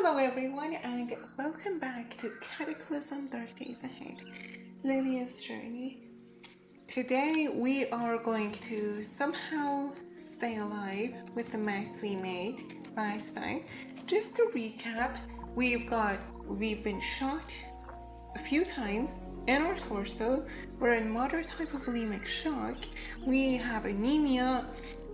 Hello everyone and welcome back to Cataclysm Dark Days Ahead, Lillian's Journey. Today we are going to somehow stay alive with the mess we made last time. Just to recap, we've been shot a few times in our torso. We're in moderate hypothalamic shock. We have anemia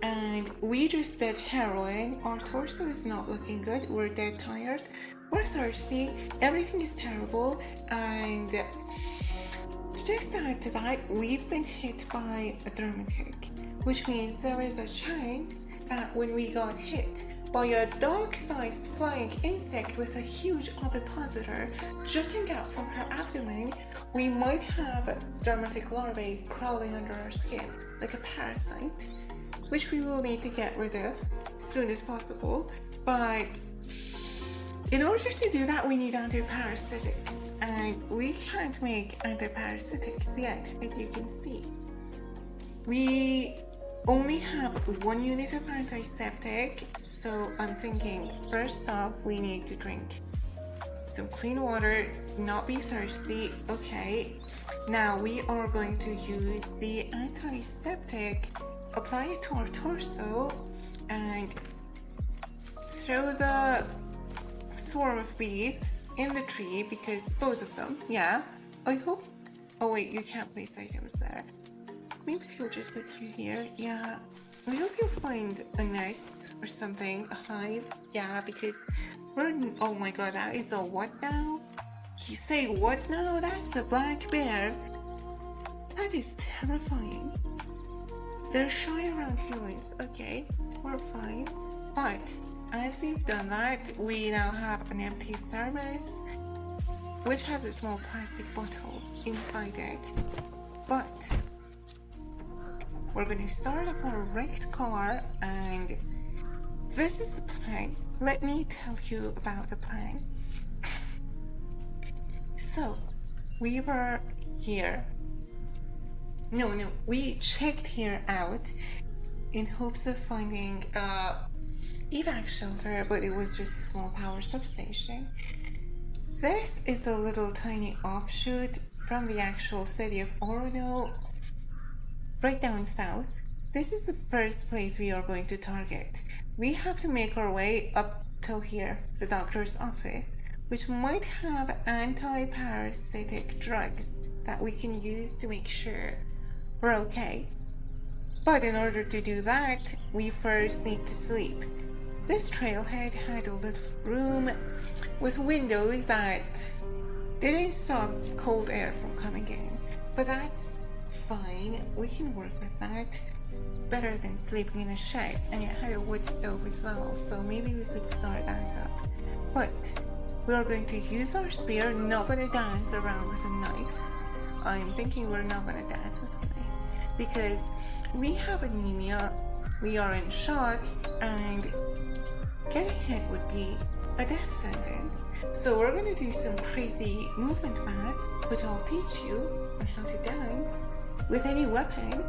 and we just did heroin. Our torso is not looking good. We're dead tired. We're thirsty. Everything is terrible. And just to add to that, we've been hit by a dermattic, which means there is a chance that when we got hit by a dog-sized flying insect with a huge ovipositor jutting out from her abdomen, we might have dermatic larvae crawling under our skin, like a parasite, which we will need to get rid of as soon as possible. But in order to do that, we need antiparasitics, and we can't make antiparasitics yet, as you can see. We only have one unit of antiseptic, so I'm thinking first off we need to drink some clean water, not be thirsty. Okay, now we are going to use the antiseptic, apply it to our torso, and throw the swarm of bees in the tree, because both of them, yeah, I hope. Oh wait, you can't place items there. Maybe he'll just put you here. Yeah, I hope you'll find a nest or something, a hive. Yeah, because we're oh my god, that is a what now? You say what now? That's a black bear. That is terrifying. They're shy around humans. Okay, we're fine. But as we've done that, we now have an empty thermos, which has a small plastic bottle inside it. But we're going to start up our wrecked car, and this is the plan. Let me tell you about the plan. So, we were here. No, we checked here out in hopes of finding a evac shelter, but it was just a small power substation. This is a little tiny offshoot from the actual city of Orono, right down south. This is the first place we are going to target. We have to make our way up till here, the doctor's office, which might have anti-parasitic drugs that we can use to make sure we're okay. But in order to do that, we first need to sleep. This trailhead had a little room with windows that didn't stop cold air from coming in, but that's fine, we can work with that. Better than sleeping in a shed, and it had a wood stove as well, so maybe we could start that up. But we are going to use our spear, not going to dance around with a knife. I'm thinking we're not going to dance with a knife because we have anemia, we are in shock, and getting hit would be a death sentence. So we're going to do some crazy movement math, which I'll teach you on how to dance with any weapon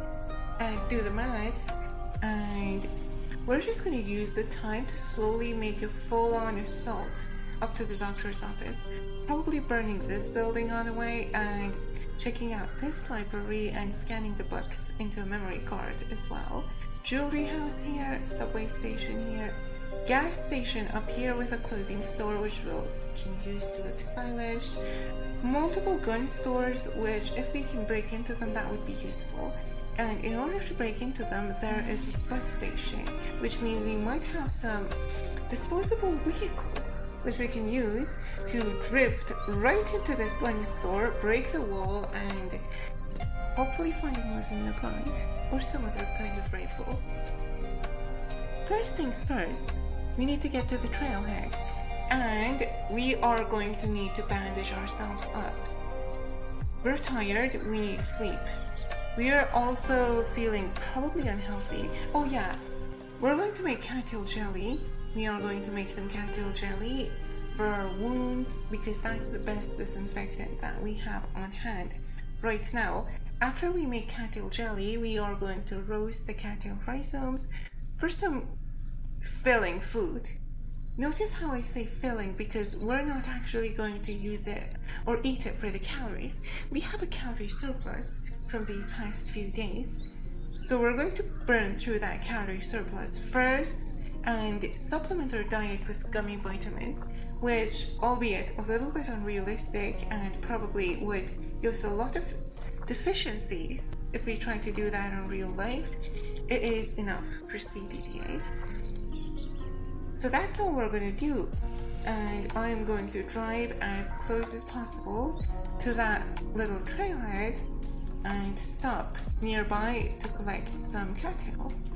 and do the maths, and we're just going to use the time to slowly make a full-on assault up to the doctor's office, probably burning this building on the way and checking out this library and scanning the books into a memory card as well. Jewelry house here, subway station here, gas station up here with a clothing store which we can use to look stylish, multiple gun stores, which if we can break into them that would be useful. And in order to break into them, there is this bus station, which means we might have some disposable vehicles which we can use to drift right into this gun store, break the wall, and hopefully find a Mosin Nagant or some other kind of rifle. First things first, we need to get to the trailhead, and we are going to need to bandage ourselves up. We're tired, we need sleep. We are also feeling probably unhealthy. Oh yeah, we're going to make cattail jelly. We are going to make some cattail jelly for our wounds because that's the best disinfectant that we have on hand right now. After we make cattail jelly, we are going to roast the cattail rhizomes for some filling food. Notice how I say filling because we're not actually going to use it or eat it for the calories. We have a calorie surplus from these past few days. So we're going to burn through that calorie surplus first and supplement our diet with gummy vitamins, which, albeit a little bit unrealistic and probably would give us a lot of deficiencies if we try to do that in real life, it is enough for CDDA. So that's all we're going to do, and I'm going to drive as close as possible to that little trailhead and stop nearby to collect some cattails.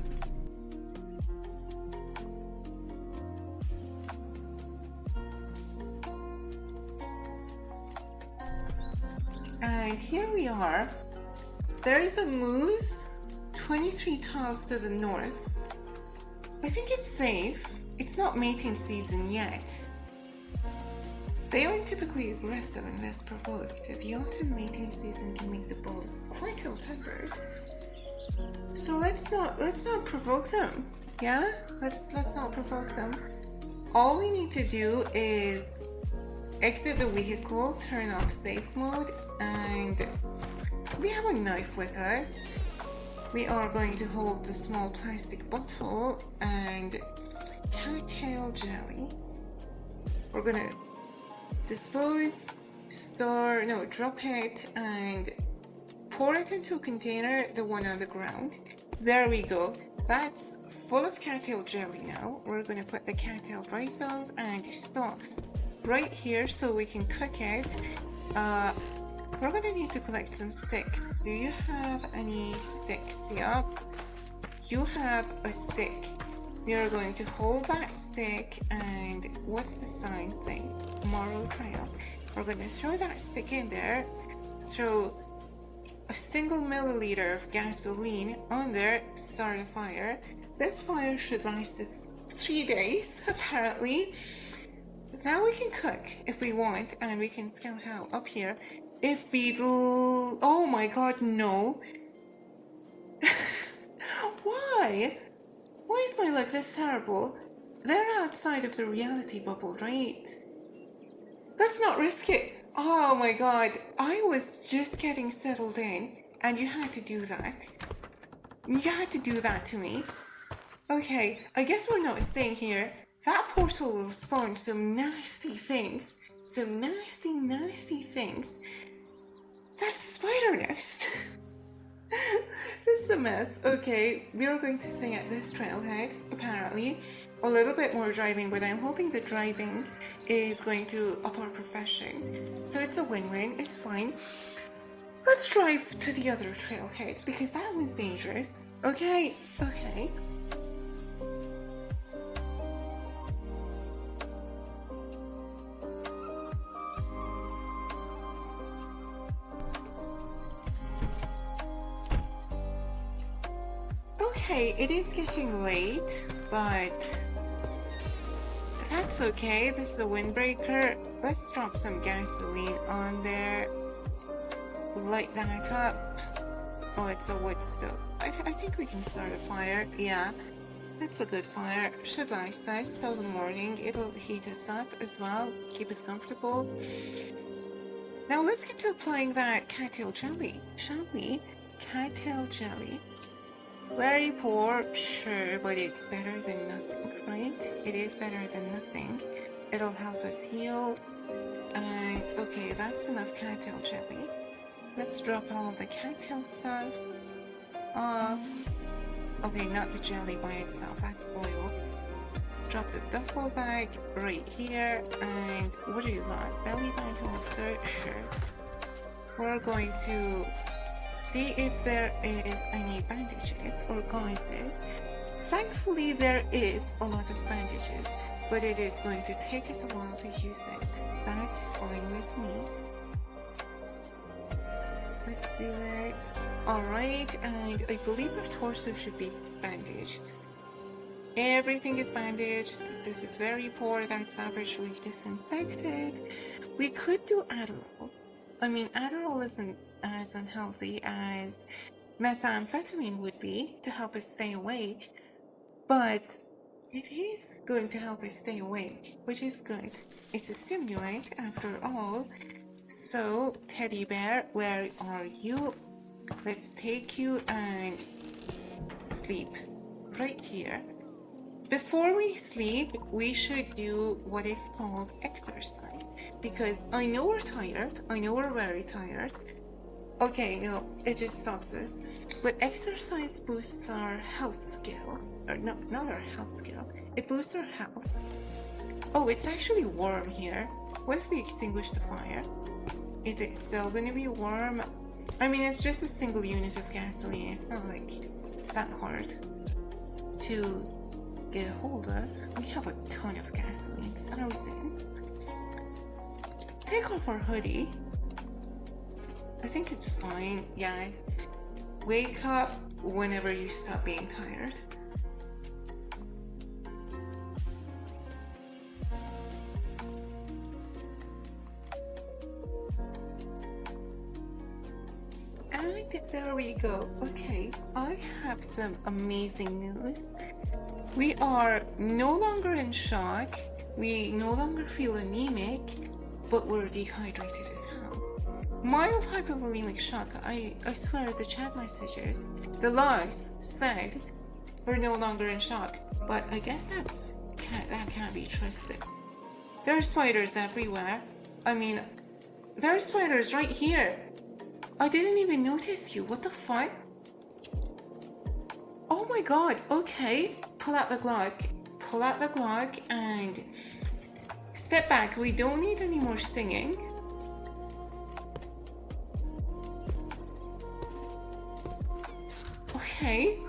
And here we are. There's a moose 23 tiles to the north. I think it's safe. It's not mating season yet. They aren't typically aggressive unless provoked. The autumn mating season can make the bulls quite ill-tempered. So let's not provoke them. Yeah? Let's not provoke them. All we need to do is exit the vehicle, turn off safe mode, and we have a knife with us. We are going to hold the small plastic bottle and cattail jelly. We're gonna dispose, drop it and pour it into a container, the one on the ground. There we go. That's full of cattail jelly now. We're gonna put the cattail rhizomes and stalks right here so we can cook it. We're gonna need to collect some sticks. Do you have any sticks? Yep. You have a stick. You're going to hold that stick and what's the sign thing? Morrow Trail. We're going to throw that stick in there, throw a single milliliter of gasoline on there, start a fire. This fire should last us 3 days, apparently. Now we can cook if we want, and we can scout out up here. If we oh my god, no. Why? Why is my luck this terrible? They're outside of the reality bubble, right? Let's not risk it. Oh my god, I was just getting settled in and you had to do that. You had to do that to me. Okay, I guess we're not staying here. That portal will spawn some nasty things. Some nasty, nasty things. That's a spider nest. This is a mess. Okay, we are going to stay at this trailhead, apparently. A little bit more driving, but I'm hoping the driving is going to up our profession. So it's a win-win, it's fine. Let's drive to the other trailhead, because that one's dangerous. Okay, okay. Okay, it is getting late, but that's okay. This is a windbreaker. Let's drop some gasoline on there. Light that up. Oh, it's a wood stove. I think we can start a fire. Yeah, that's a good fire. Should last us till the morning. It'll heat us up as well, keep us comfortable. Now let's get to applying that cattail jelly, shall we? Cattail jelly. Very poor, sure, but it's better than nothing, right? It is better than nothing. It'll help us heal. And okay, that's enough cattail jelly. Let's drop all the cattail stuff off. Okay, not the jelly by itself, that's oil. Drop the duffel bag right here. And what do you want? Belly band holster? Sure. We're going to see if there is any bandages or gauzes. Thankfully there is a lot of bandages, but it is going to take us a while to use it. That's fine with me. Let's do it. Alright, and I believe our torso should be bandaged. Everything is bandaged. This is very poor. That's averagely disinfected. We could do Adderall. I mean, Adderall isn't as unhealthy as methamphetamine would be to help us stay awake, but It is going to help us stay awake, which is good. It's a stimulant after all. So, teddy bear, where are you? Let's take you and sleep right here. Before we sleep, we should do what is called exercise. Because I know we're tired. I know we're very tired. Okay, no, it just stops us. But exercise boosts our health skill. Or no, not our health skill. It boosts our health. Oh, it's actually warm here. What if we extinguish the fire? Is it still gonna be warm? I mean, it's just a single unit of gasoline. It's not like it's that hard to get a hold of. We have a ton of gasoline, thousands. Take off our hoodie. I think it's fine. Yeah. Wake up whenever you stop being tired. And there we go. Okay, I have some amazing news. We are no longer in shock. We no longer feel anemic, but we're dehydrated as hell. Mild hypovolemic shock. I swear the chat messages, the logs said we're no longer in shock, but I guess that can't be trusted. There are spiders everywhere. I mean, there are spiders right here. I didn't even notice you. What the fuck? Oh my god. Okay. Pull out the Glock. Pull out the Glock and step back. We don't need any more singing. Okay.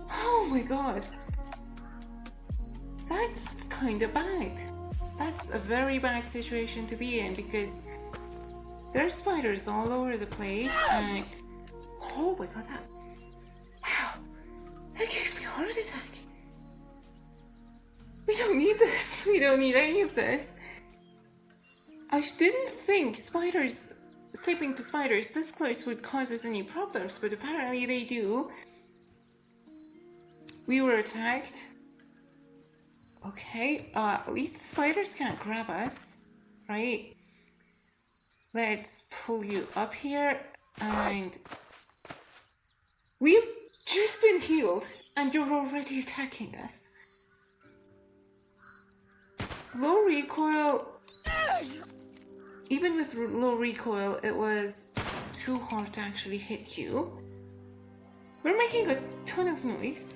Oh my god. That's kind of bad. That's a very bad situation to be in because there are spiders all over the place and oh my god, that gave me a heart attack. We don't need this. We don't need any of this. I didn't think sleeping to spiders this close would cause us any problems, but apparently they do. We were attacked. Okay, at least the spiders can't grab us, right? Let's pull you up here, and we've just been healed, and you're already attacking us. Low recoil. Even with low recoil, it was too hard to actually hit you. We're making a ton of noise.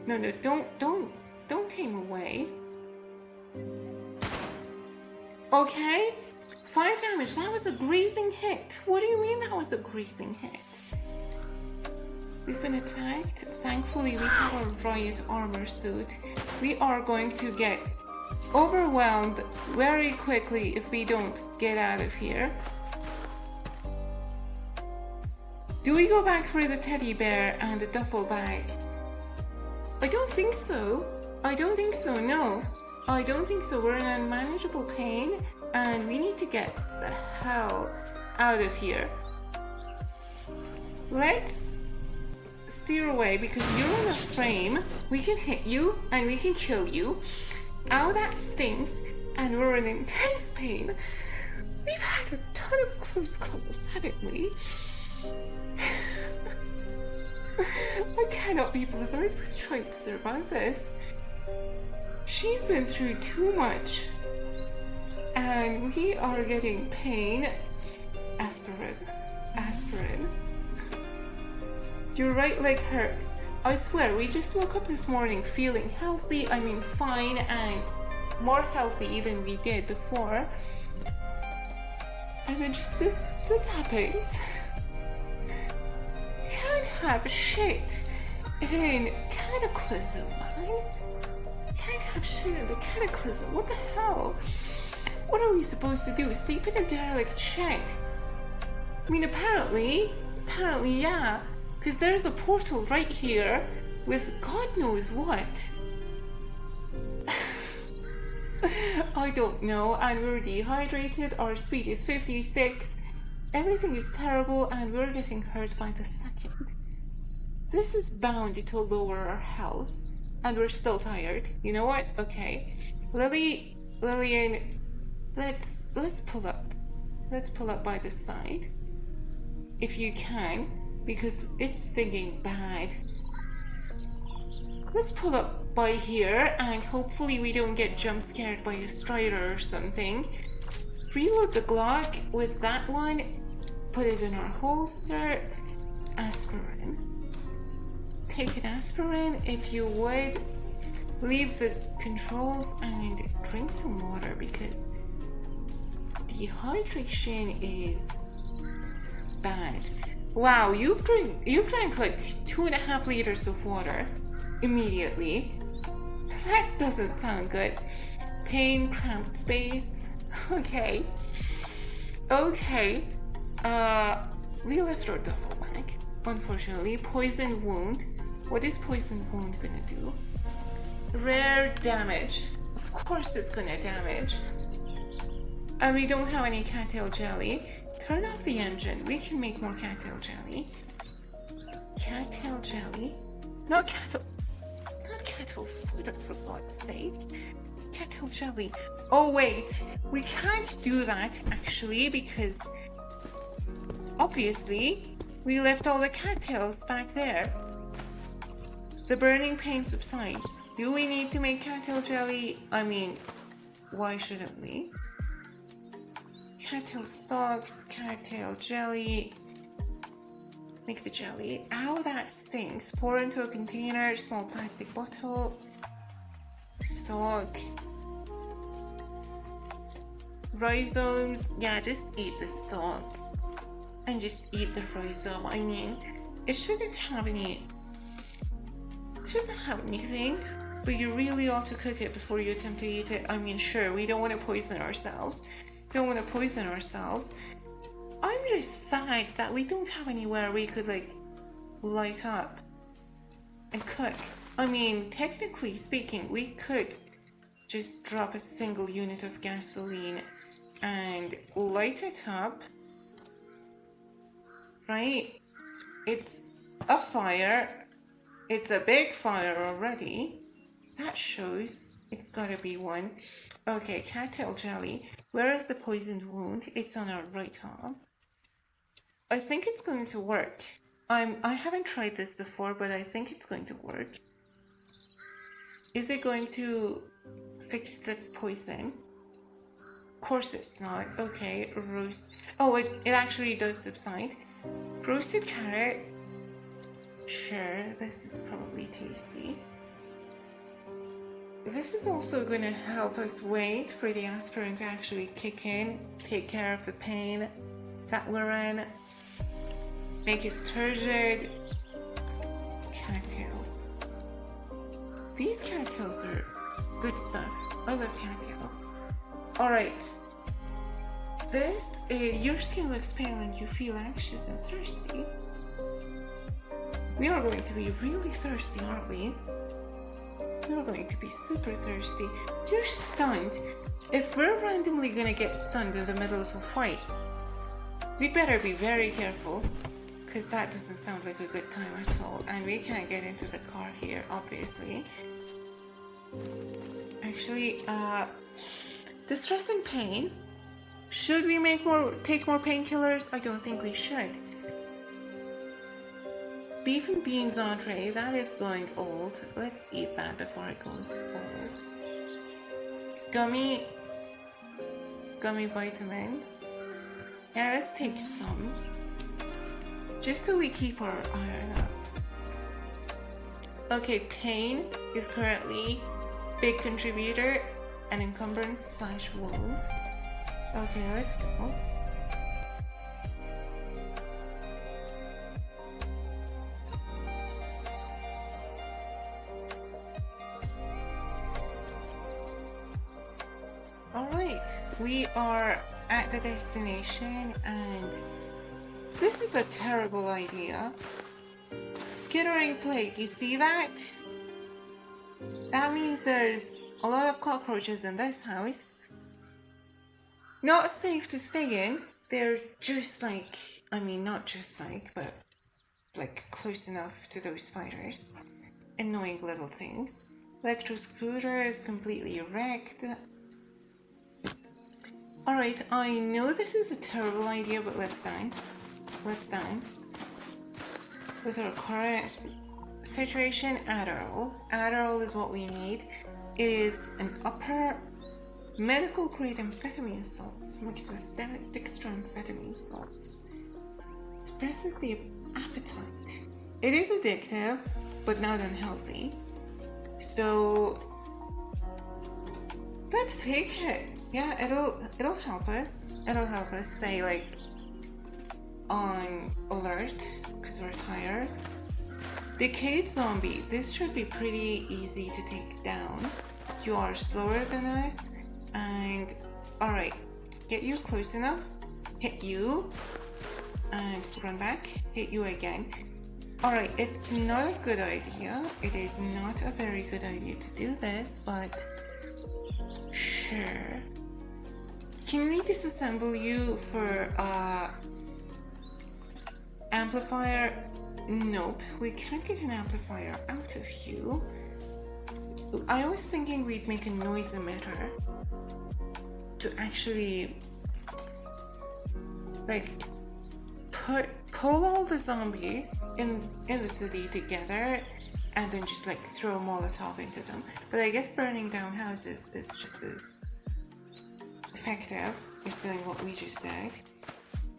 No, don't aim away. Okay, 5 damage. That was a grazing hit. What do you mean that was a grazing hit? We've been attacked. Thankfully, we have our riot armor suit. We are going to get overwhelmed very quickly if we don't get out of here. Do we go back for the teddy bear and the duffel bag? I don't think so. I don't think so, no. I don't think so. We're in unmanageable pain and we need to get the hell out of here. Let's steer away because you're in a frame. We can hit you and we can kill you. Ow, that stings. And we're in intense pain. We've had a ton of close calls, haven't we? I cannot be bothered with trying to survive this. She's been through too much. And we are getting pain. Aspirin. Your right leg hurts. I swear, we just woke up this morning feeling healthy, I mean fine, and more healthy than we did before. And then just this happens. Can't have shit in Cataclysm, man. Can't have shit in the Cataclysm. What the hell? What are we supposed to do? Sleep in a derelict shed? I mean, apparently, yeah. Because there's a portal right here with God knows what. I don't know, and we're dehydrated, our speed is 56, everything is terrible, and we're getting hurt by the second. This is bound to lower our health, and we're still tired. You know what? Okay, Lillian, let's pull up. Let's pull up by the side, if you can, because it's stinging bad. Let's pull up by here, and hopefully we don't get jump scared by a strider or something. Reload the Glock with that one. Put it in our holster. Aspirin. Take an aspirin if you would. Leave the controls and drink some water because dehydration is bad. Wow, you've drank like 2.5 liters of water immediately. That doesn't sound good. Pain, cramped space. Okay. We left our duffel bag. Unfortunately, poison wound. What is poison wound gonna do? Rare damage. Of course it's gonna damage. And we don't have any cattail jelly. Turn off the engine. We can make more cattail jelly. Cattail jelly? Not cattle fodder, for God's sake. Cattail jelly. Oh wait, we can't do that actually because obviously we left all the cattails back there. The burning pain subsides. Do we need to make cattail jelly? I mean, why shouldn't we? Cattail socks, cattail jelly. Make the jelly. Ow, that stinks. Pour into a container, small plastic bottle. Stock. Rhizomes. Yeah, just eat the stalk. And just eat the rhizome. I mean, it shouldn't have anything, but you really ought to cook it before you attempt to eat it. I mean, sure, we don't want to poison ourselves. I'm just sad that we don't have anywhere we could like light up and cook. I mean, technically speaking, we could just drop a single unit of gasoline and light it up, right? It's a fire. It's a big fire already. That shows it's gotta be one. Okay, cattail jelly. Where is the poisoned wound? It's on our right arm. I think it's going to work. I haven't tried this before, but I think it's going to work. Is it going to fix the poison? Of course it's not. Okay, roast. Oh, it actually does subside. Roasted carrot. Sure, this is probably tasty. This is also going to help us wait for the aspirin to actually kick in, take care of the pain that we're in, make us turgid. Cattails. These cattails are good stuff. I love cattails. Alright. Your skin looks pale and you feel anxious and thirsty. We are going to be really thirsty, aren't we? We're going to be super thirsty. You're stunned. If we're randomly gonna get stunned in the middle of a fight, we better be very careful, because that doesn't sound like a good time at all. And we can't get into the car here, obviously. Actually, distressing pain. Should we take more painkillers? I don't think we should. Beef and beans entree, that is going old. Let's eat that before it goes old. Gummy vitamins. Yeah, let's take some. Just so we keep our iron up. Okay, pain is currently big contributor and encumbrance / wounds. Okay, let's go. Alright, we are at the destination and this is a terrible idea. Skittering plague, you see that? That means there's a lot of cockroaches in this house. Not safe to stay in. They're just like, I mean not just like, but like close enough to those spiders. Annoying little things. Electro scooter completely wrecked. Alright, I know this is a terrible idea, but let's dance. Let's dance. With our current situation, Adderall. Adderall is what we need. It is an upper medical grade amphetamine salts mixed with dextroamphetamine salts. Suppresses the appetite. It is addictive, but not unhealthy. So let's take it. Yeah, it'll help us. It'll help us stay like on alert because we're tired. Decayed zombie. This should be pretty easy to take down. You are slower than us, and alright, get you close enough. Hit you and run back. Hit you again. Alright, it's not a good idea. It is not a very good idea to do this, but sure. Can we disassemble you for amplifier? Nope, we can't get an amplifier out of you. I was thinking we'd make a noise emitter to actually like pull all the zombies in the city together and then just like throw a Molotov into them. But I guess burning down houses is just as effective as doing what we just did.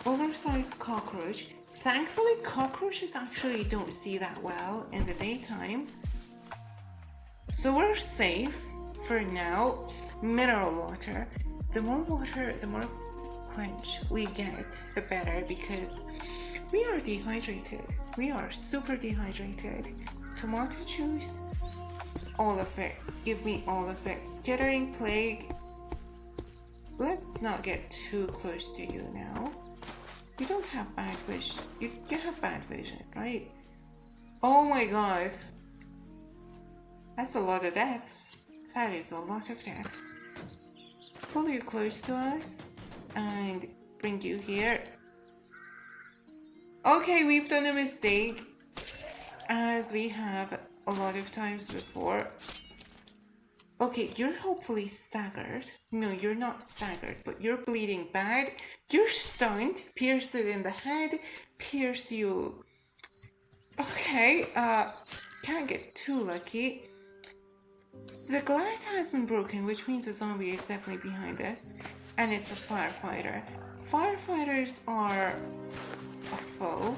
Oversized cockroach. Thankfully, cockroaches actually don't see that well in the daytime. So we're safe for now. Mineral water. The more water, the more quench we get, the better, because we are dehydrated. We are super dehydrated. Tomato juice. All of it. Give me all of it. Skittering plague. Let's not get too close to you now. You don't have bad vision. You have bad vision, right? Oh my god. That's a lot of deaths. That is a lot of deaths. Pull you close to us and bring you here. Okay, we've done a mistake, as we have a lot of times before. Okay, you're hopefully staggered. No, you're not staggered, but you're bleeding bad. You're stunned. Pierce it in the head. Pierce you. Okay, can't get too lucky. The glass has been broken, which means a zombie is definitely behind us. And it's a firefighter. Firefighters are a foe.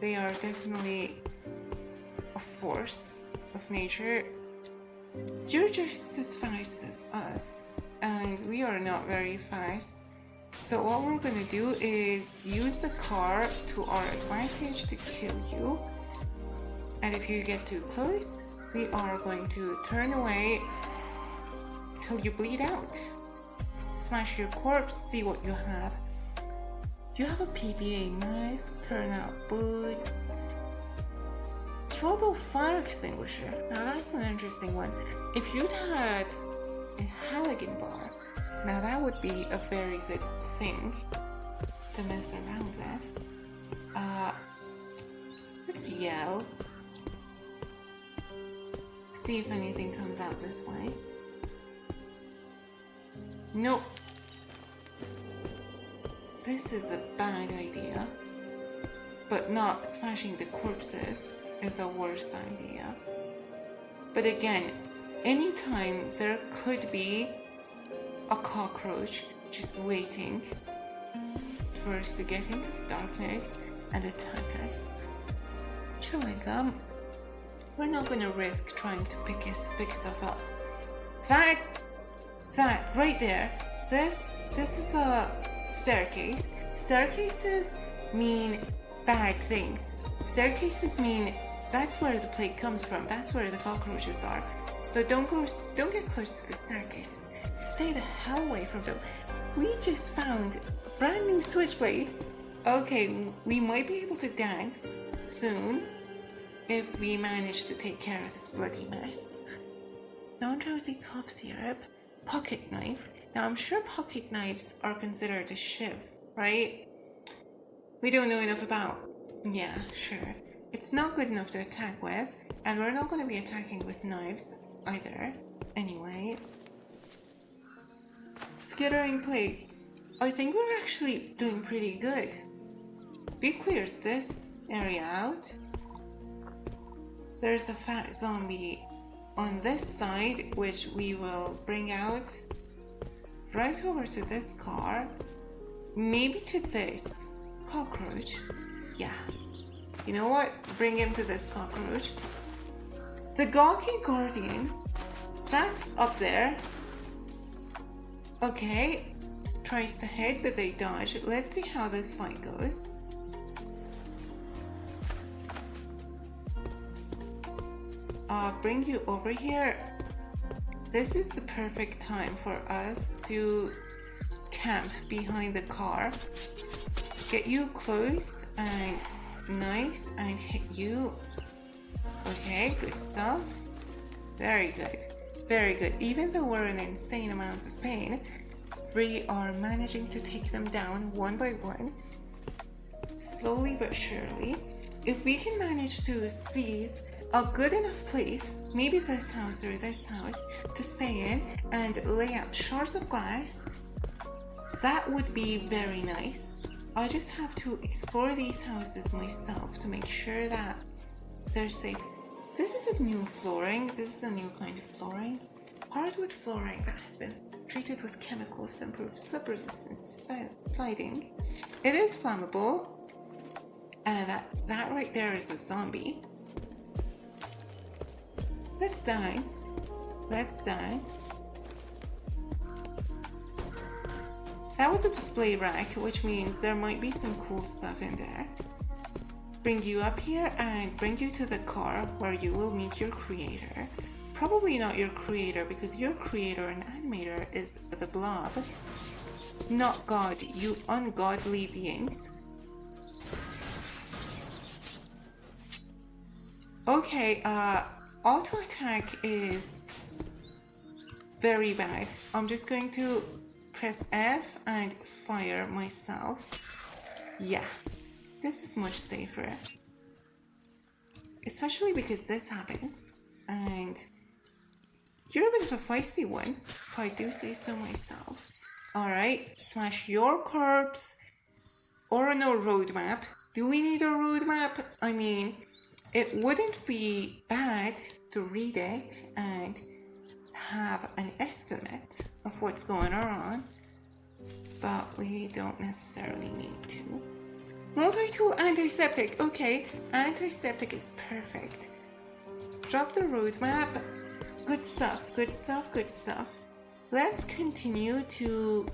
They are definitely a force of nature. You're just as fast as us, and we are not very fast. So what we're gonna do is use the car to our advantage to kill you. And if you get too close, we are going to turn away till you bleed out. Smash your corpse, see what you have. You have a PPA, nice. Turn out boots. Trouble fire extinguisher. Now that's an interesting one. If you'd had a halogen bar, now that would be a very good thing to mess around with. Let's yell. See if anything comes out this way. Nope. This is a bad idea. But not smashing the corpses is a worse idea. But again, anytime there could be a cockroach just waiting for us to get into the darkness and attack us. Chewing gum. We're not gonna risk trying to pick stuff up. That right there. This is a staircase. Staircases mean bad things. Staircases mean that's where the plague comes from. That's where the cockroaches are. So don't get close to the staircases. Stay the hell away from them. We just found a brand new switchblade. Okay, we might be able to dance soon if we manage to take care of this bloody mess. Non-drowsy cough syrup, pocket knife. Now I'm sure pocket knives are considered a shiv, right? We don't know enough about. Yeah, sure. It's not good enough to attack with, and we're not going to be attacking with knives either. Anyway, Skittering Plague. I think we're actually doing pretty good. We cleared this area out. There's a fat zombie on this side, which we will bring out right over to this car. Maybe to this cockroach. Yeah. You know what? Bring him to this cockroach. The gawky guardian. That's up there. Okay. Tries to hit, but they dodge. Let's see how this fight goes. Bring you over here. This is the perfect time for us to camp behind the car. Get you close and nice and hit you. Okay, good stuff. Very good. Very good. Even though we're in insane amounts of pain, we are managing to take them down one by one. Slowly but surely. If we can manage to seize a good enough place, maybe this house or this house, to stay in and lay out shards of glass, that would be very nice. I just have to explore these houses myself to make sure that they're safe. This is a new flooring. This is a new kind of flooring. Hardwood flooring that has been treated with chemicals to improve slip resistance sliding. It is flammable. And that right there is a zombie. Let's dance. Let's dance. That was a display rack, which means there might be some cool stuff in there. Bring you up here and bring you to the car where you will meet your creator. Probably not your creator, because your creator and animator is the blob. Not God, you ungodly beings. Okay, auto attack is very bad. I'm just going to press F and fire myself. Yeah, this is much safer. Especially because this happens. And you're a bit of a feisty one, if I do say so myself. Alright, smash your corpse. Or no roadmap. Do we need a roadmap? I mean, it wouldn't be bad to read it and have an estimate of what's going on, but we don't necessarily need to. Multi-tool antiseptic. Okay, antiseptic is perfect. Drop the roadmap. Good stuff, good stuff, good stuff. Let's continue to...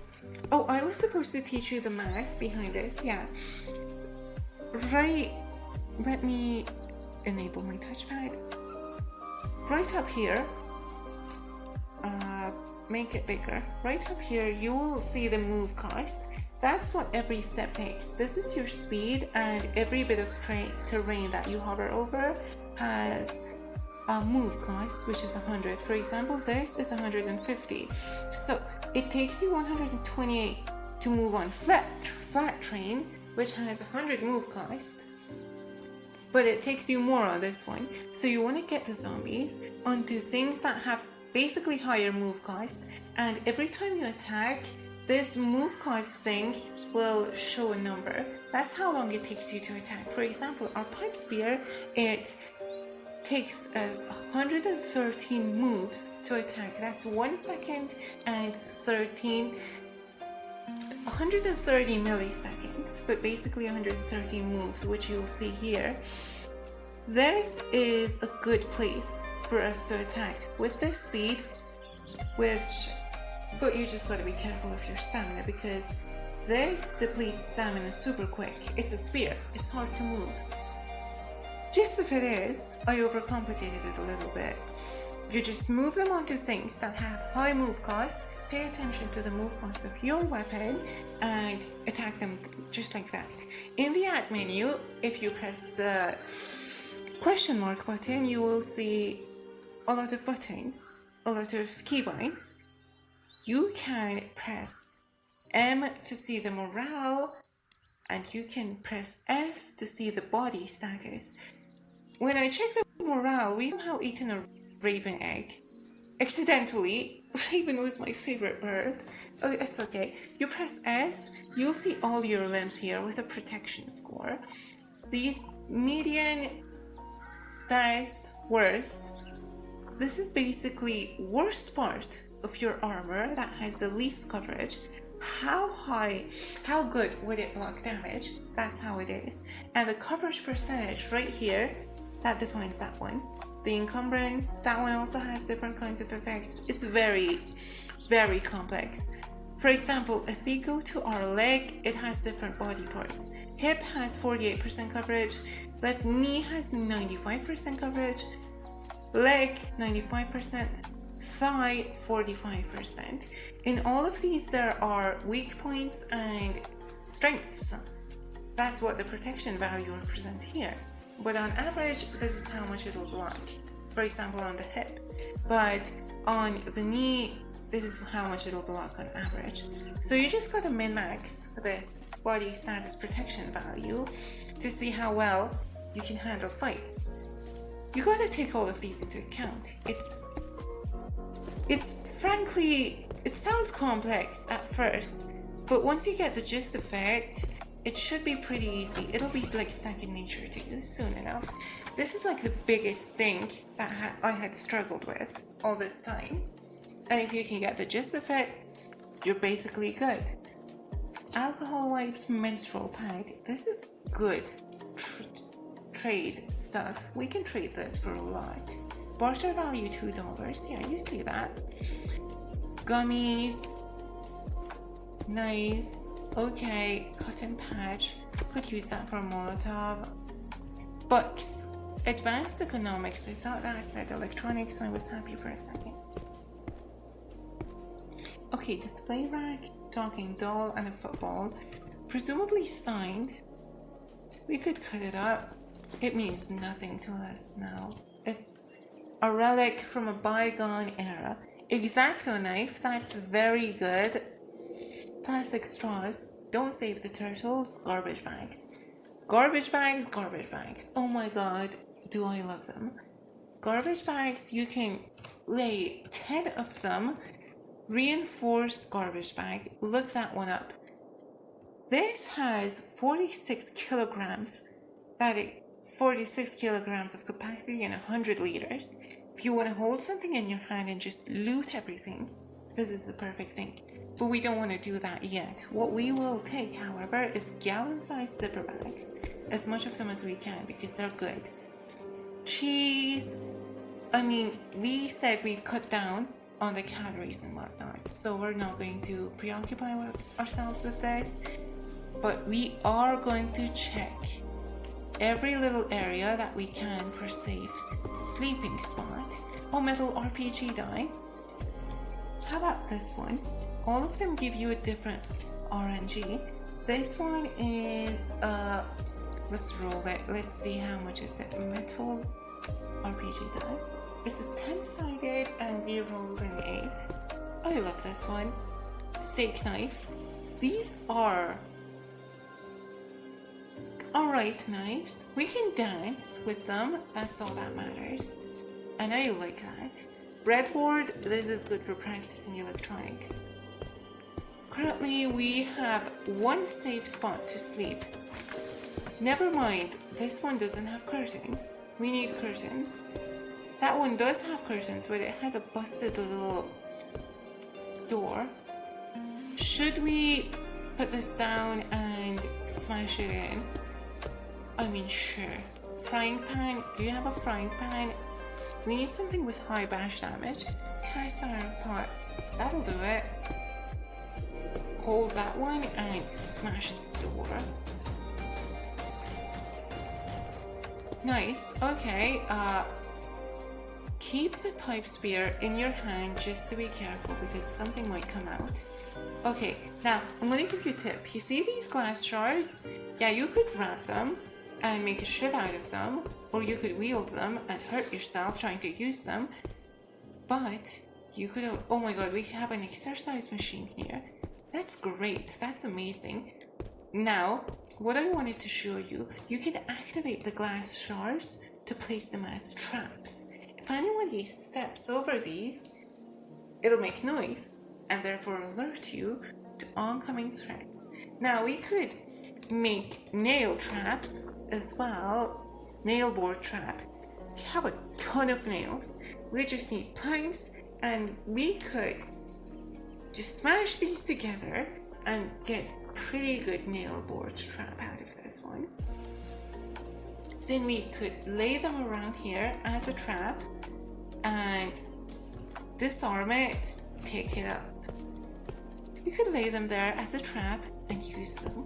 Oh, I was supposed to teach you the math behind this, yeah. Right, let me enable my touchpad. Right up here, make it bigger. Right up here, you will see the move cost. That's what every step takes. This is your speed, and every bit of terrain that you hover over has a move cost, which is 100. For example, this is 150. So it takes you 128 to move on flat terrain, which has 100 move cost. But it takes you more on this one. So you want to get the zombies onto things that have basically higher move cost, and every time you attack, this move cost thing will show a number. That's how long it takes you to attack. For example, our pipe spear, it takes us 113 moves to attack. That's 1 second and 130 milliseconds, but basically 113 moves, which you'll see here. This is a good place for us to attack with this speed, but you just gotta be careful of your stamina, because this depletes stamina super quick. It's a spear, it's hard to move. Just if it is, I overcomplicated it a little bit. You just move them onto things that have high move cost, pay attention to the move cost of your weapon, and attack them just like that. In the add menu, if you press the question mark button, you will see a lot of buttons, a lot of keybinds. You can press M to see the morale, and you can press S to see the body status. when I check the morale, we somehow eaten a raven egg. Accidentally. Raven was my favorite bird. Oh, it's okay. You press S, you'll see all your limbs here with a protection score. These median, best, worst. This is basically worst part of your armor that has the least coverage. How good would it block damage? That's how it is. And the coverage percentage right here, that defines that one. The encumbrance, that one also has different kinds of effects. It's very, very complex. For example, if we go to our leg, it has different body parts. Hip has 48% coverage, left knee has 95% coverage, leg 95%, thigh 45%. In all of these there are weak points and strengths. That's what the protection value represents here. But on average, this is how much it'll block. For example, on the hip. But on the knee, this is how much it'll block on average. So you just gotta min-max this body status protection value to see how well you can handle fights. You gotta take all of these into account. It's frankly, it sounds complex at first, but once you get the gist of it should be pretty easy. It'll be like second nature to you soon enough. This is like the biggest thing that I had struggled with all this time. And if you can get the gist of it, you're basically good. Alcohol wipes, menstrual pad. This is good trade stuff. We can trade this for a lot. Barter value $2. Yeah, you see that. Gummies. Nice. Okay, cotton patch. Could use that for Molotov. Books. Advanced economics. I thought that said electronics, so I was happy for a second. Okay, display rack, talking doll, and a football. Presumably signed. We could cut it up. It means nothing to us now. It's a relic from a bygone era. X-Acto knife, that's very good. Plastic straws, don't save the turtles. Garbage bags. Garbage bags, garbage bags. Oh my god, do I love them. Garbage bags, you can lay 10 of them. Reinforced garbage bag, look that one up. This has 46 kilograms. 46 kilograms of capacity and 100 liters. If you want to hold something in your hand and just loot everything, this is the perfect thing. But we don't want to do that yet. What we will take, however, is gallon-sized zipper bags. As much of them as we can because they're good. Cheese. I mean, we said we'd cut down on the calories and whatnot, so we're not going to preoccupy ourselves with this. But we are going to check every little area that we can for safe sleeping spot. Oh, metal RPG die. How about this one? All of them give you a different RNG. This one is let's roll it. Let's see how much is it. Metal RPG die. It's a 10-sided and we rolled an 8. I love this one. Steak knife. These are alright knives. We can dance with them. That's all that matters. And I like that. Breadboard. This is good for practicing electronics. Currently we have one safe spot to sleep. Never mind. This one doesn't have curtains. We need curtains. That one does have curtains, but it has a busted little door. Should we put this down and smash it in? I mean, sure. Frying pan. Do you have a frying pan? We need something with high bash damage. Cast iron pot. That'll do it. Hold that one and smash the door. Nice. Okay. Keep the pipe spear in your hand just to be careful because something might come out. Okay, now I'm going to give you a tip. You see these glass shards? Yeah, you could wrap them and make a shit out of them, or you could wield them and hurt yourself trying to use them. But you could have, oh my god, we have an exercise machine here. That's great, that's amazing. Now, what I wanted to show you, you can activate the glass shards to place them as traps. If anybody steps over these, it'll make noise and therefore alert you to oncoming threats. Now we could make nail traps as well, nail board trap. We have a ton of nails. We just need planks, and we could just smash these together and get pretty good nail board trap out of this one. Then we could lay them around here as a trap and disarm it, take it up. We could lay them there as a trap and use them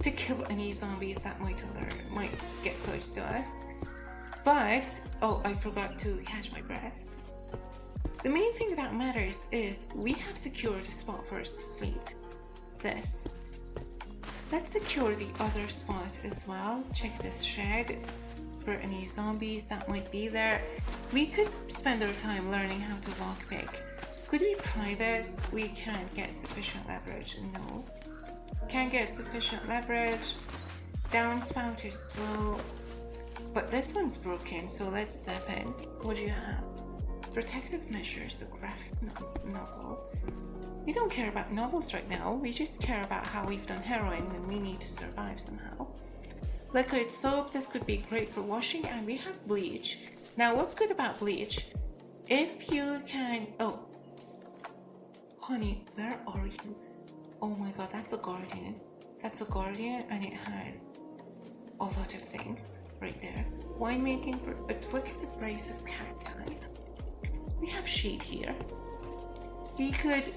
to kill any zombies that might get close to us. But, oh, I forgot to catch my breath. The main thing that matters is we have secured a spot for us to sleep. This. Let's secure the other spot as well. Check this shed for any zombies that might be there. We could spend our time learning how to lockpick. Could we pry this? We can't get sufficient leverage. No. Can't get sufficient leverage. Downspout is slow. But this one's broken, so let's step in. What do you have? Protective measures, the graphic novel. We don't care about novels right now. We just care about how we've done heroin when we need to survive somehow. Liquid soap, this could be great for washing, and we have bleach. Now, what's good about bleach? If you can... Oh. Honey, where are you? Oh my god, that's a guardian. That's a guardian, and it has a lot of things right there. Winemaking for a twixt brace of cacti. We have sheet here. We could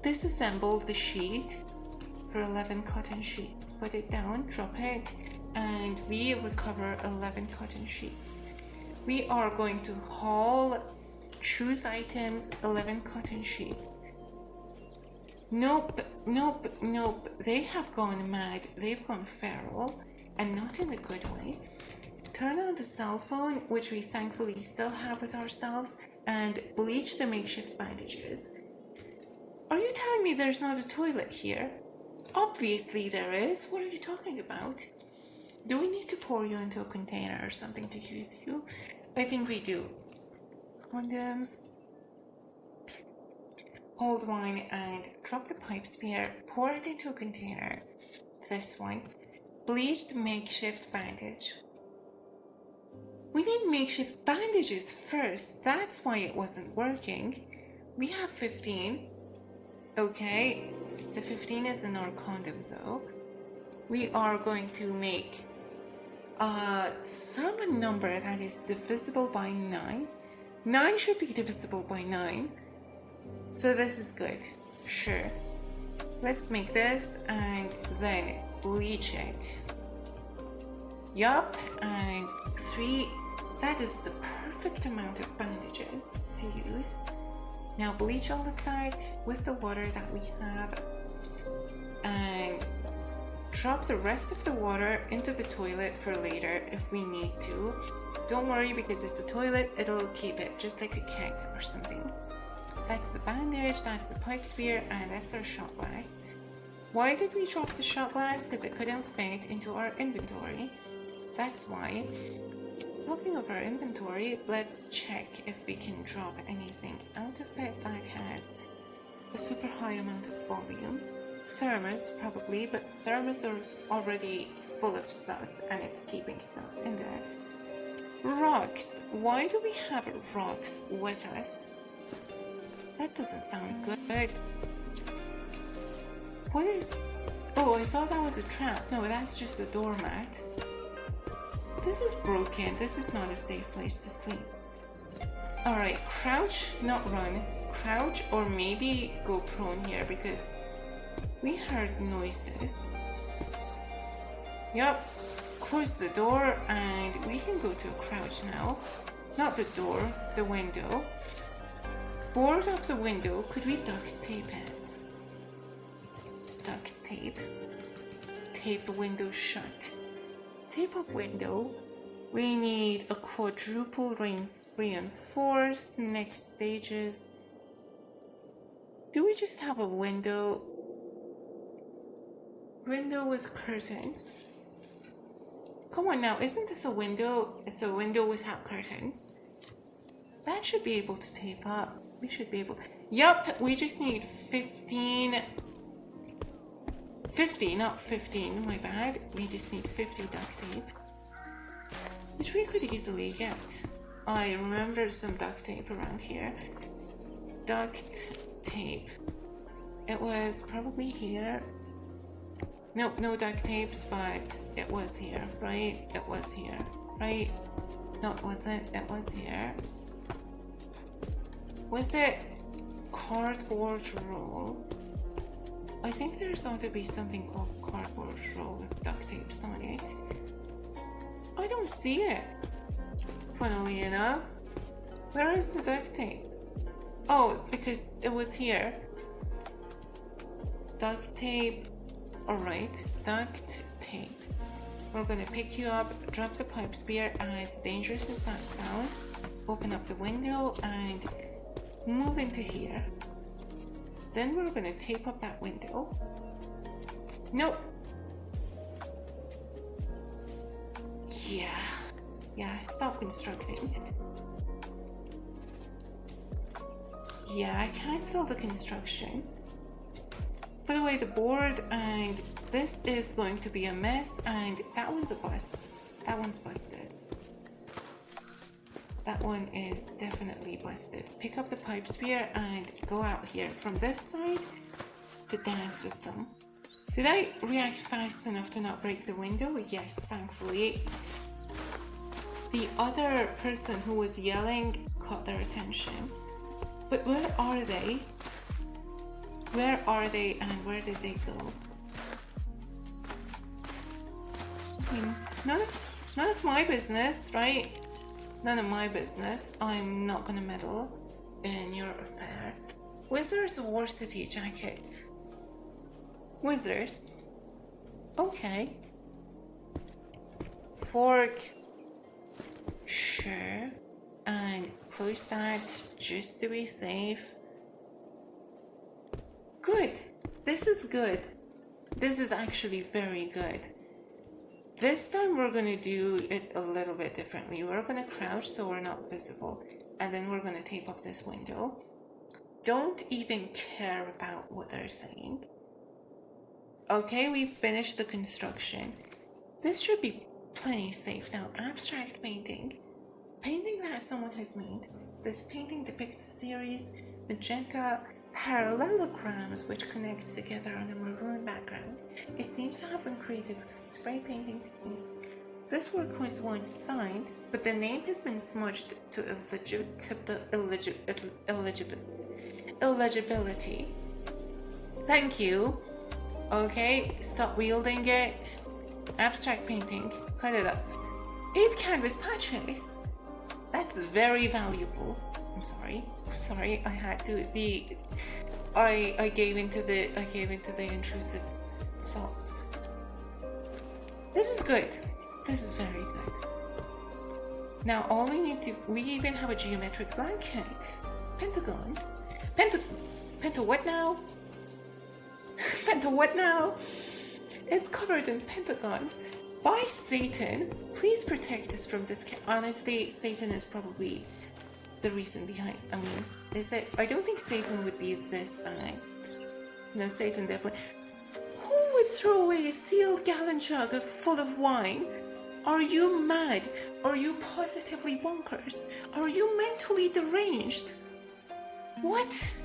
disassemble the sheet for 11 cotton sheets. Put it down, drop it, and we recover 11 cotton sheets. We are going to haul, choose items, 11 cotton sheets. Nope. They have gone mad. They've gone feral, and not in a good way. Turn on the cell phone, which we thankfully still have with ourselves, and bleach the makeshift bandages. Are you telling me there's not a toilet here? Obviously there is. What are you talking about? Do we need to pour you into a container or something to use you? I think we do. Condoms. Hold wine and drop the pipe spear. Pour it into a container. This one. Bleached makeshift bandage. We need makeshift bandages first. That's why it wasn't working. We have 15. Okay, the 15 is in our condoms though. We are going to make some number that is divisible by 9. 9 should be divisible by 9. So this is good. Sure. Let's make this and then bleach it. Yup, and 3. That is the perfect amount of bandages to use. Now bleach all of that with the water that we have and drop the rest of the water into the toilet for later if we need to. Don't worry, because it's a toilet, it'll keep it just like a keg or something. That's the bandage, that's the pipe spear, and that's our shot glass. Why did we drop the shot glass? Because it couldn't fit into our inventory. That's why. Talking of our inventory, let's check if we can drop anything out of it that has a super high amount of volume. Thermos, probably, but thermos is already full of stuff and it's keeping stuff in there. Rocks. Why do we have rocks with us? That doesn't sound good. What is... Oh, I thought that was a trap. No, that's just a doormat. This is broken. This is not a safe place to sleep. Alright, crouch, not run. Crouch or maybe go prone here because we heard noises. Yup. Close the door and we can go to a crouch now. Not the door, the window. Board up the window. Could we duct tape it? Duct tape. Tape the window shut. Tape up window. We need a quadruple reinforced. Next stages. Do we just have a window? Window with curtains. Come on now, isn't this a window? It's a window without curtains. That should be able to tape up. We should be able... Yup, we just need 50, not 15, my bad. We just need 50 duct tape. Which we could easily get. I remember some duct tape around here. Duct tape. It was probably here. Nope, no duct tapes, but it was here, right? It was here, right? No, it wasn't. It was here. Was it cardboard roll? I think there's going to be something called cardboard roll with duct tapes on it. I don't see it. Funnily enough. Where is the duct tape? Oh, because it was here. Duct tape. Alright, duct tape. We're gonna pick you up, drop the pipe spear, as dangerous as that sounds. Open up the window and move into here. Then we're gonna tape up that window. Nope. Yeah, stop constructing. Yeah, I cancel the construction. Put away the board, and this is going to be a mess, and that one's a bust. That one's busted. That one is definitely busted. Pick up the pipe spear and go out here from this side to dance with them. Did I react fast enough to not break the window? Yes, thankfully. The other person who was yelling caught their attention. But where are they? Where are they and where did they go? I mean, none of my business, right? None of my business. I'm not gonna meddle in your affair. Wizards varsity jacket. Wizards. Okay. Fork. Sure. And close that just to be safe. Good. This is good. This is actually very good. This time we're going to do it a little bit differently. We're going to crouch so we're not visible. And then we're going to tape up this window. Don't even care about what they're saying. Okay, we finished the construction. This should be plenty safe now. Abstract painting. Painting that someone has made. This painting depicts a series magenta parallelograms which connect together on a maroon background. It seems to have been created with spray painting technique. This work was once signed, but the name has been smudged to illegibility. Thank you. Okay, stop wielding it. Abstract painting. Cut it up. 8 canvas patches. That's very valuable. I'm sorry. I had to. I gave into the intrusive thoughts. This is good. This is very good. Now all we need to. We even have a geometric blanket. Pentagons. Penta what now? Penta what now? It's covered in pentagons. By Satan, please protect us from this. Honestly, Satan is probably the reason behind. I mean, is it? I don't think Satan would be this bad. No, Satan definitely. Who would throw away a sealed gallon jug full of wine? Are you mad? Are you positively bonkers? Are you mentally deranged? What?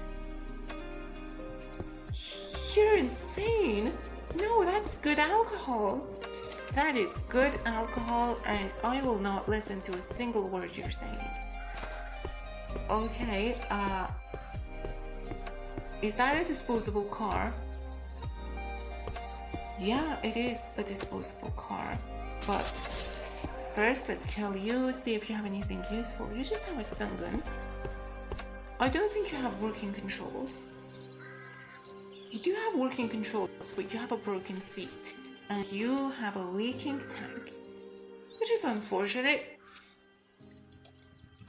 You're insane. No, that's good alcohol. That is good alcohol, and I will not listen to a single word you're saying. Okay, is that a disposable car? Yeah, it is a disposable car. But first, let's kill you, see if you have anything useful. You just have a stun gun. I don't think you have working controls. You do have working controls, but you have a broken seat. And you have a leaking tank, which is unfortunate.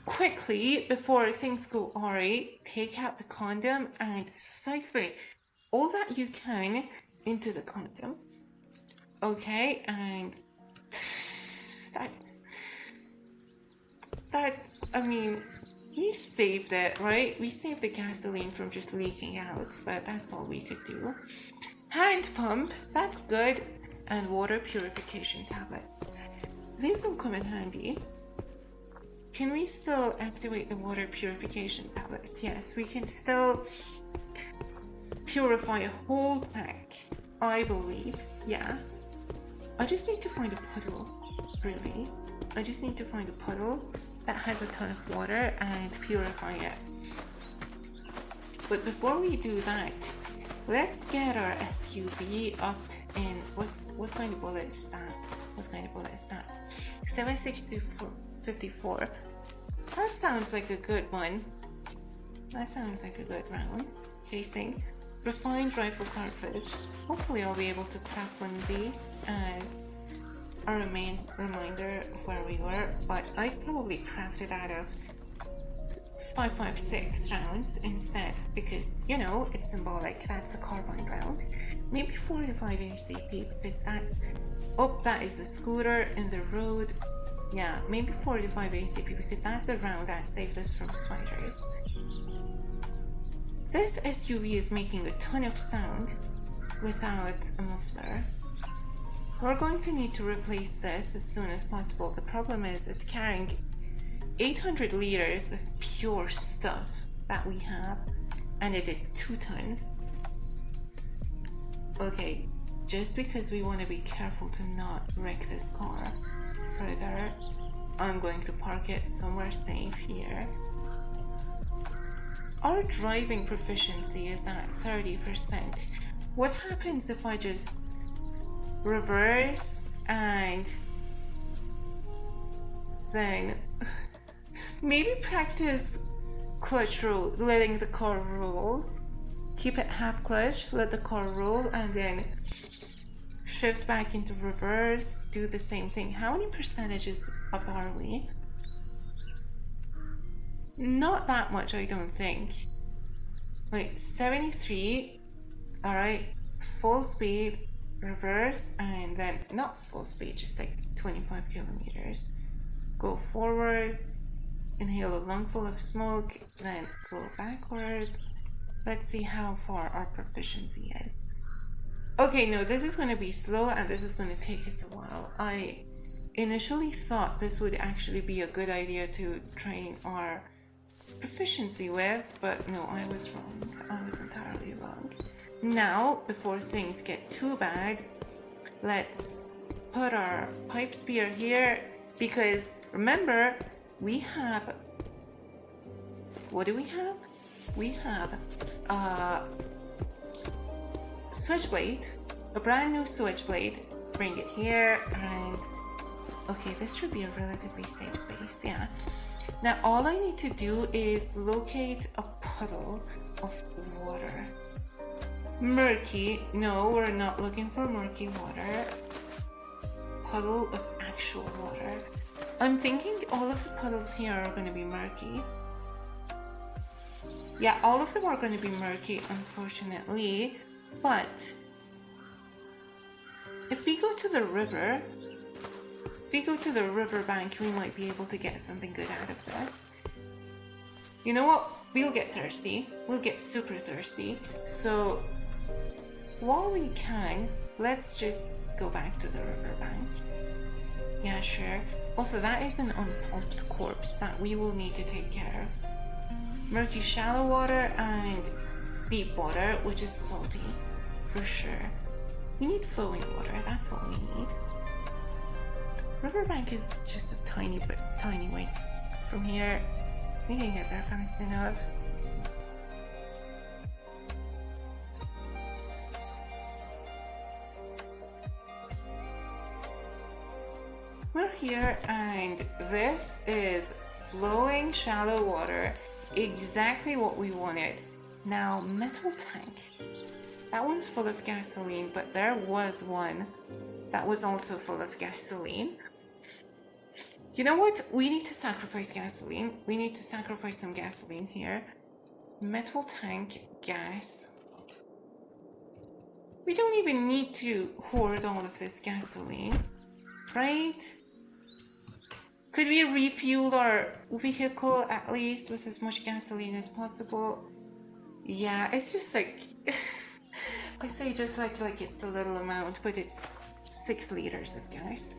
Quickly, before things go awry, take out the condom and siphon all that you can into the condom. Okay, and That's, I mean, we saved it, right? We saved the gasoline from just leaking out, but that's all we could do. Hand pump, that's good. And water purification tablets. These will come in handy. Can we still activate the water purification tablets? Yes, we can still purify a whole tank, I believe. Yeah. I just need to find a puddle, really. I just need to find a puddle that has a ton of water and purify it. But before we do that, let's get our SUV up in, what kind of bullet is that? What kind of bullet is that? 7.6254. That sounds like a good one. That sounds like a good round. Casing. Refined rifle cartridge. Hopefully I'll be able to craft one of these as a reminder of where we were, but I probably crafted out of 5.56 rounds instead because, you know, it's symbolic. That's a carbine round. Maybe 45 ACP because that's, oh, that is a scooter in the road. Yeah, maybe 45 ACP because that's the round that saved us from spiders. This SUV is making a ton of sound without a muffler. We're going to need to replace this as soon as possible. The problem is it's carrying 800 liters of pure stuff that we have, and it is 2 tons. Okay, just because we want to be careful to not wreck this car further, I'm going to park it somewhere safe here. Our driving proficiency is at 30%. What happens if I just reverse and then maybe practice clutch roll, letting the car roll, keep it half clutch, let the car roll, and then shift back into reverse, do the same thing. How many percentages up are we? Not that much, I don't think. Wait, 73. All right, full speed, reverse, and then not full speed, just like 25 kilometers. Go forwards, inhale a lungful of smoke, then go backwards. Let's see how far our proficiency is. Okay, no, this is going to be slow and this is going to take us a while. I initially thought this would actually be a good idea to train our proficiency with, but no, I was wrong. I was entirely wrong. Now, before things get too bad, let's put our pipe spear here because remember, we have, what do we have? We have a switchblade, a brand new switchblade. Bring it here and okay, this should be a relatively safe space, yeah. Now all I need to do is locate a puddle of water. Murky, no, we're not looking for murky water. Puddle of actual water. I'm thinking all of the puddles here are going to be murky. Yeah, all of them are going to be murky, unfortunately. But if we go to the river, bank, we might be able to get something good out of this. You know what? We'll get thirsty. We'll get super thirsty. So while we can, let's just go back to the river bank. Yeah, sure. Also, that is an unpulped corpse that we will need to take care of. Murky shallow water and deep water, which is salty, for sure. We need flowing water, that's all we need. Riverbank is just a tiny ways from here. We can get there fast enough. We're here and this is flowing shallow water, exactly what we wanted. Now, metal tank. That one's full of gasoline, but there was one that was also full of gasoline. You know what? We need to sacrifice gasoline. We need to sacrifice some gasoline here. Metal tank, gas. We don't even need to hoard all of this gasoline, right? Could we refuel our vehicle at least with as much gasoline as possible? Yeah, it's just like I say just like it's a little amount, but it's 6 liters of gas.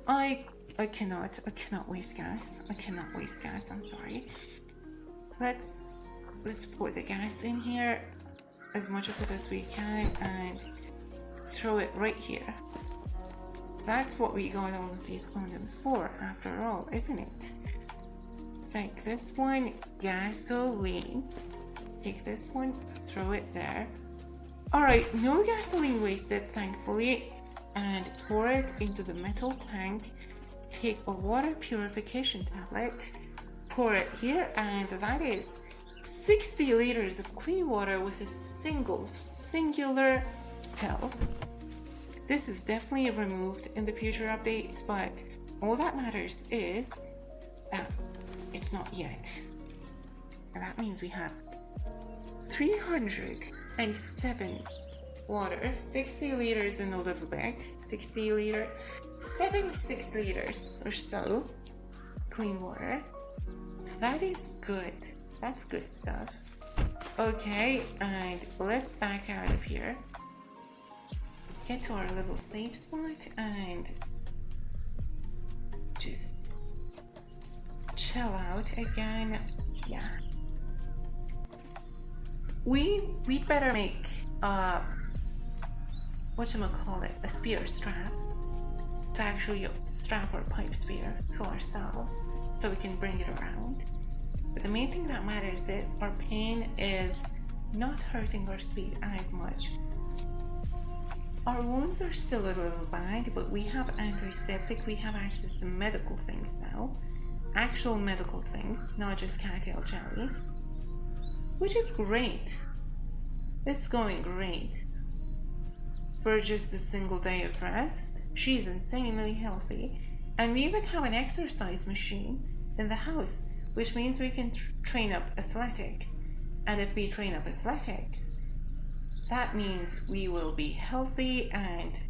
I cannot waste gas. I cannot waste gas, I'm sorry. Let's pour the gas in here, as much of it as we can, and throw it right here. That's what we got all of these condoms for, after all, isn't it? Take this one, gasoline. Take this one, throw it there. Alright, no gasoline wasted, thankfully. And pour it into the metal tank. Take a water purification tablet, pour it here, and that is 60 liters of clean water with a singular pill. This is definitely removed in the future updates, but all that matters is that it's not yet. And that means we have 307 water, 60 liters in a little bit, 76 liters or so clean water. That is good. That's good stuff. Okay, and let's back out of here. Get to our little safe spot and just chill out again. Yeah. We'd better make whatchamacallit, a spear strap to actually strap our pipe spear to ourselves so we can bring it around. But the main thing that matters is our pain is not hurting our speed as much. Our wounds are still a little bad, but we have antiseptic, we have access to medical things now. Actual medical things, not just cattail jelly. Which is great. It's going great. For just a single day of rest, she's insanely healthy. And we even have an exercise machine in the house, which means we can train up athletics. And if we train up athletics, that means we will be healthy, and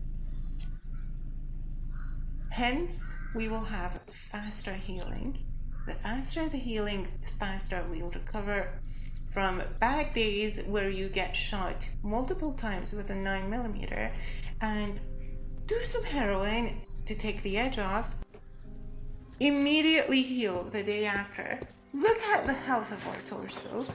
hence we will have faster healing. The faster the healing, the faster we'll recover from bad days where you get shot multiple times with a 9mm and do some heroin to take the edge off, immediately heal the day after. Look at the health of our torso.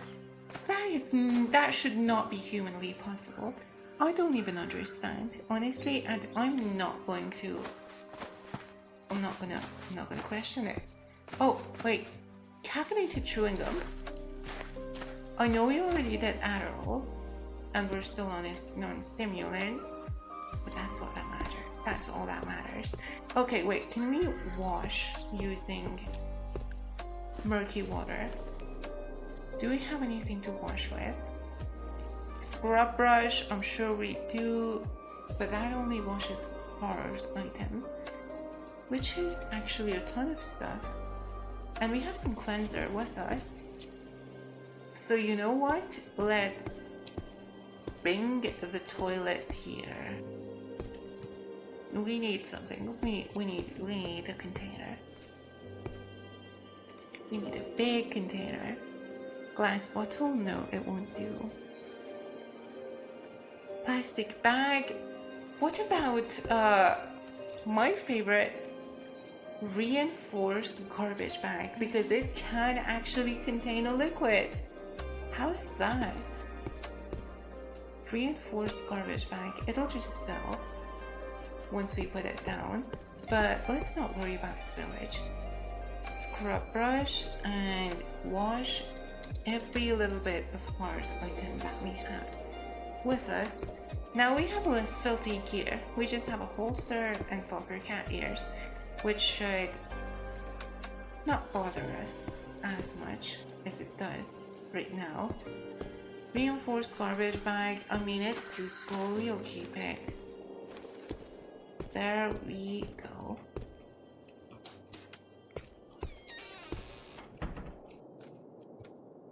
That should not be humanly possible. I don't even understand, honestly, and I'm not gonna question it. Oh, wait, caffeinated chewing gum. I know we already did Adderall, and we're still on non-stimulants, but that's what that matters. That's all that matters. Okay, wait, can we wash using murky water? Do we have anything to wash with? Scrub brush, I'm sure we do, but that only washes hard items, which is actually a ton of stuff. And we have some cleanser with us. So you know what? Let's bring the toilet here. We need something. We need a container. We need a big container. Glass bottle? No, it won't do. Plastic bag. What about my favorite, reinforced garbage bag, because it can actually contain a liquid. How is that? Reinforced garbage bag. It'll just spill once we put it down, but let's not worry about spillage. Scrub brush and wash every little bit of hard item that we have with us. Now we have less filthy gear. We just have a holster and for cat ears, which should not bother us as much as it does right now. Reinforced garbage bag, I mean, it's useful, we'll keep it. There we go.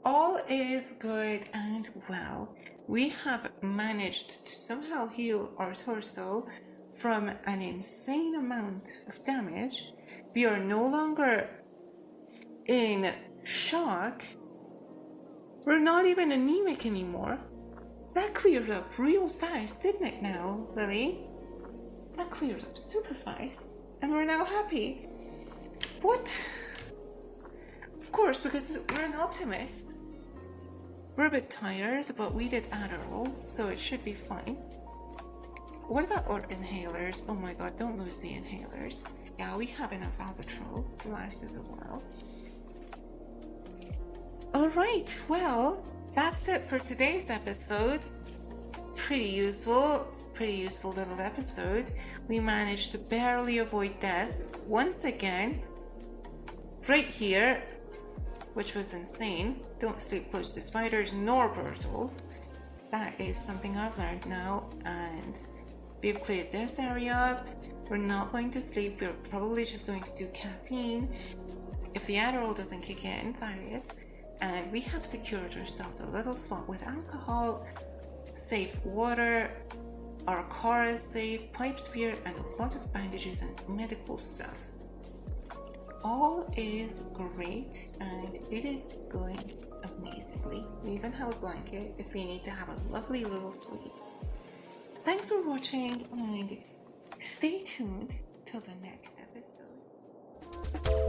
All is good and well. We have managed to somehow heal our torso from an insane amount of damage, We are no longer in shock. We're not even anemic anymore. That cleared up real fast, didn't it now, Lily? That cleared up super fast. And we're now happy. What? Of course, because we're an optimist. We're a bit tired, but we did Adderall, so it should be fine. What about our inhalers? Oh my god, don't lose the inhalers. Yeah, we have enough Albatrol to last us a while. Alright, well, that's it for today's episode. Pretty useful little episode. We managed to barely avoid death once again, right here, which was insane. Don't sleep close to spiders nor turtles. That is something I've learned now, and we've cleared this area up. We're not going to sleep. We're probably just going to do caffeine if the Adderall doesn't kick in, that is. And we have secured ourselves a little spot with alcohol, safe water, our car is safe, pipe spear, and a lot of bandages and medical stuff. All is great, and it is going amazingly. We even have a blanket if we need to have a lovely little sleep. Thanks for watching, and stay tuned till the next episode.